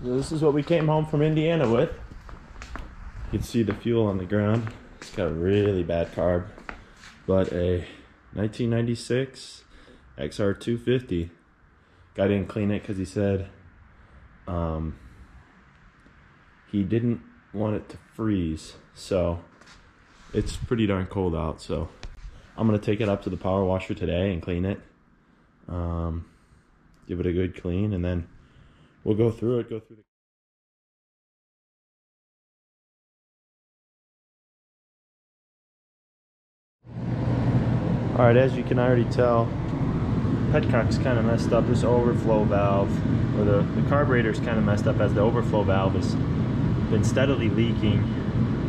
This is what we came home from Indiana with. You can see the fuel on the ground. It's got a really bad carb, but a 1996 XR250. Guy didn't clean it because he said he didn't want it to freeze. So it's pretty darn cold out, so I'm gonna take it up to the power washer today and clean it. Give it a good clean, and then we'll go through it. All right, as you can already tell, petcock's kind of messed up. This overflow valve, or the carburetor's kind of messed up, as the overflow valve has been steadily leaking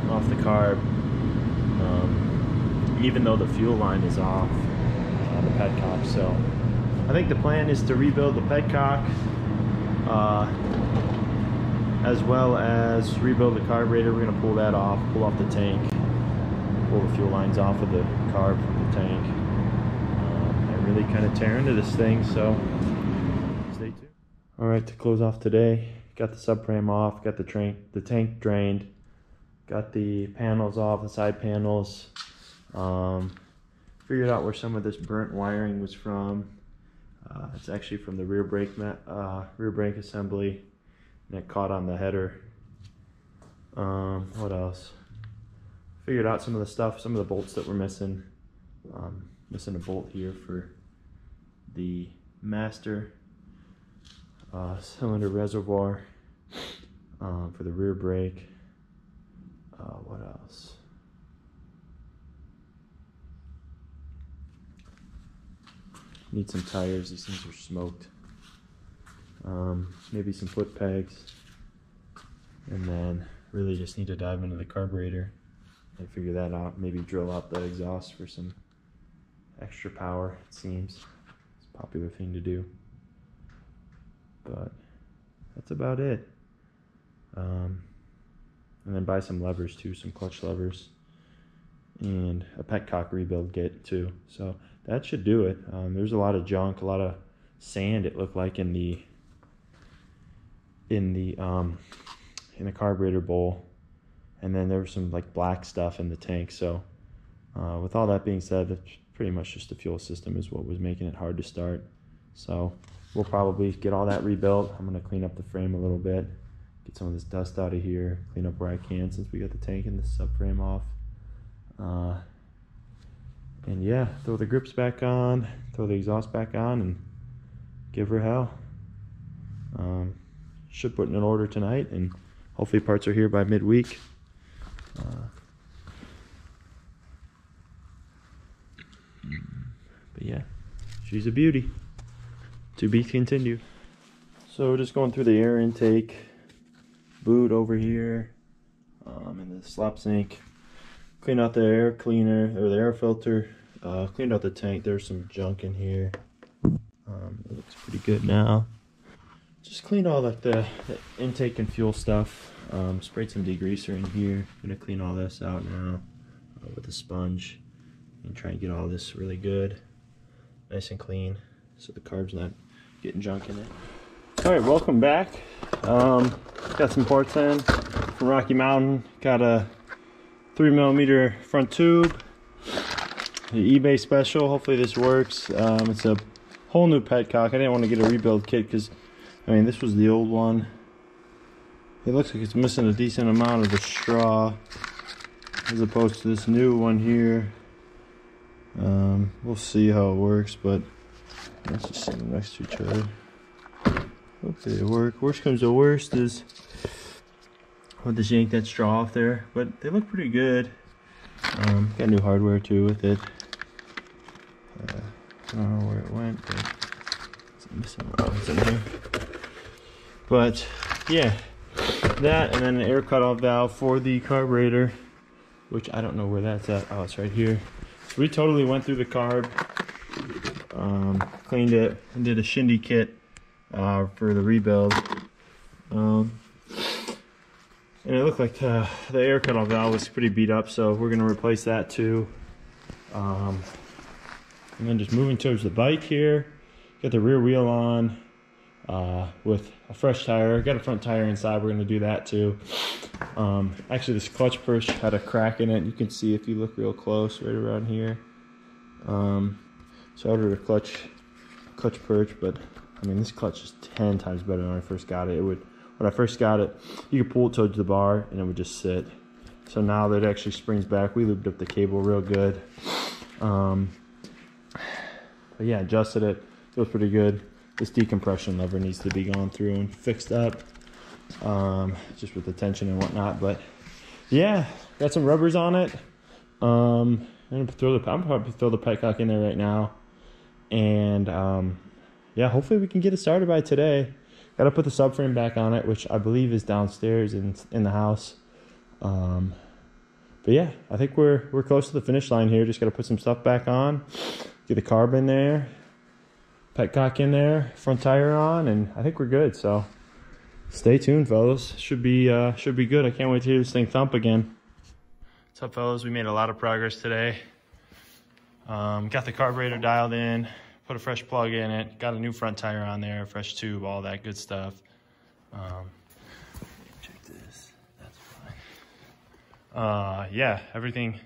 off the carb, even though the fuel line is off on the petcock. So I think the plan is to rebuild the petcock, as well as rebuild the carburetor. We're gonna pull that off, pull off the tank, pull the fuel lines off of the carb from the tank, and really kind of tear into this thing, so stay tuned. All right, to close off today, got the subframe off, got the tank drained, got the panels off, the side panels. Figured out where some of this burnt wiring was from. It's actually from the rear brake assembly, and it caught on the header. What else? Figured out some of the stuff, some of the bolts that were missing. Missing a bolt here for the master cylinder reservoir, for the rear brake. What else? Need some tires. These things are smoked. Maybe some foot pegs, and then really just need to dive into the carburetor and figure that out. Maybe drill out the exhaust for some extra power. It seems it's a popular thing to do, but that's about it. And then buy some levers too, some clutch levers, and a petcock rebuild kit too. So that should do it. There's a lot of junk, a lot of sand, it looked like, in the carburetor bowl, and then there was some like black stuff in the tank. So with all that being said, that's pretty much just the fuel system is what was making it hard to start. So we'll probably get all that rebuilt. I'm going to clean up the frame a little bit, get some of this dust out of here, clean up where I can since we got the tank and the subframe off. And yeah, throw the grips back on, throw the exhaust back on, and give her hell. Should put in an order tonight, and hopefully parts are here by midweek. But yeah, she's a beauty. To be continued. So just going through the air intake, boot over here, and the slop sink. Cleaned out the air cleaner, or the air filter. Cleaned out the tank. There's some junk in here. It looks pretty good now. Just cleaned all like the intake and fuel stuff. Sprayed some degreaser in here. Gonna clean all this out now with a sponge and try and get all this really good, nice and clean, so the carb's not getting junk in it. All right, welcome back. Got some parts in from Rocky Mountain. Got a 3mm front tube, the eBay special. Hopefully this works. It's a whole new petcock. I didn't want to get a rebuild kit because, I mean, this was the old one. It looks like it's missing a decent amount of the straw as opposed to this new one here. We'll see how it works, but let's just set them next to each other. Hopefully they work. Worst comes to worst is I'll just yank that straw off there, but they look pretty good. Got new hardware too with it. I don't know where it went, but it's missing rods in here. But yeah, that, and then an air cutoff valve for the carburetor, which I don't know where that's at. Oh, it's right here. So we totally went through the carb, cleaned it, and did a shindy kit for the rebuild. And it looked like the air cutoff valve was pretty beat up, so we're going to replace that too. And then just moving towards the bike here, got the rear wheel on. with a fresh tire. Got a front tire inside, we're gonna do that too. Actually this clutch perch had a crack in it. You can see if you look real close right around here. So I ordered a clutch perch, but I mean this clutch is 10 times better than when I first got it. When I first got it, you could pull it towards the bar and it would just sit. So now that it actually springs back, we lubed up the cable real good. But yeah, adjusted it, feels pretty good. This decompression lever needs to be gone through and fixed up, just with the tension and whatnot. But yeah, got some rubbers on it. I'm probably throw the petcock in there right now, and yeah, hopefully we can get it started by today. Got to put the subframe back on it, which I believe is downstairs in the house. But yeah, I think we're close to the finish line here. Just got to put some stuff back on, get the carb in there, petcock in there, front tire on, and I think we're good. So stay tuned, fellas. Should be good. I can't wait to hear this thing thump again. What's up, fellas? We made a lot of progress today. Got the carburetor dialed in, put a fresh plug in it, got a new front tire on there, fresh tube, all that good stuff. Check this. That's fine. Yeah, everything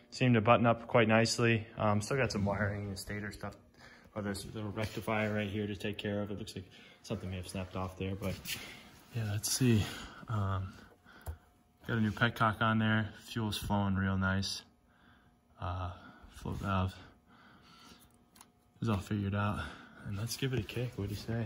seemed to button up quite nicely. Still got some wiring and stator stuff. Oh, there's a little rectifier right here to take care of. It looks like something may have snapped off there, but yeah, let's see. Got a new petcock on there. Fuel's flowing real nice. Flow valve is all figured out. And let's give it a kick. What do you say?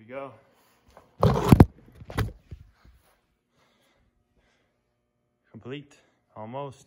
Go. Complete, almost.